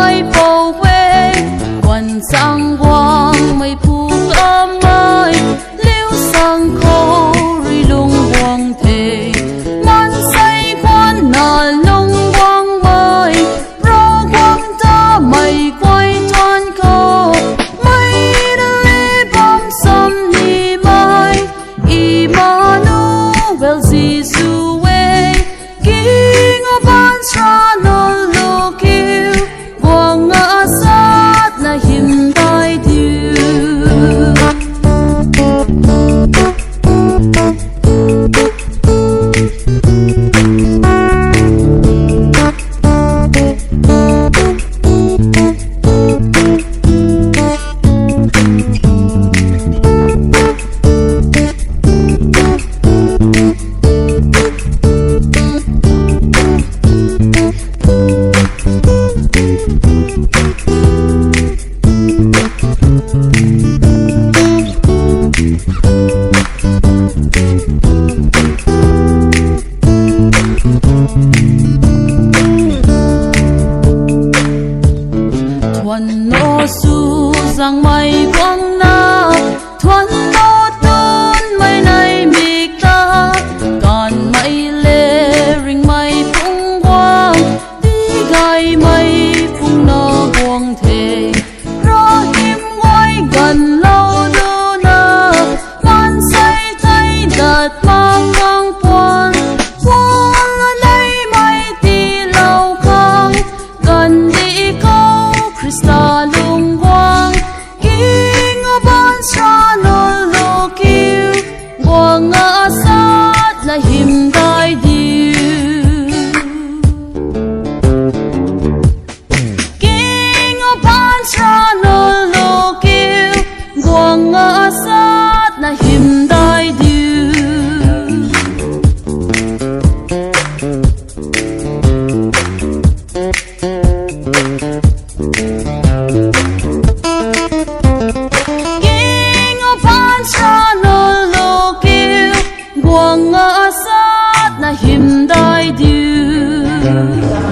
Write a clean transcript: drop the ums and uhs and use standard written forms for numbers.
mai bầu quê quần sang quang mây phù ấm ơi liêu sang khô ri lung quang thề man say quan nà lung quang mây ro quang ta mây quay toan cô mây đã lê bom xăm ni mai Emmanuel Jesus way King of Ansra him tai diu thuần nô su rằng mây quang na thuần nô tôn mây này mịt ta còn mây lê rình mây phung quang đi gai mây phung nô quang thề ra hiểm quay gần lâu đô na man say thay đợt mang quang quan quang lấy mây đi lâu khang gần đi câu Krista lung quang King of Ansra no lo kiu quang ngã sát là him tai diu King of Ansra no lo kiu quang ngã sát là him tai diu quang ngã sát là him tai diu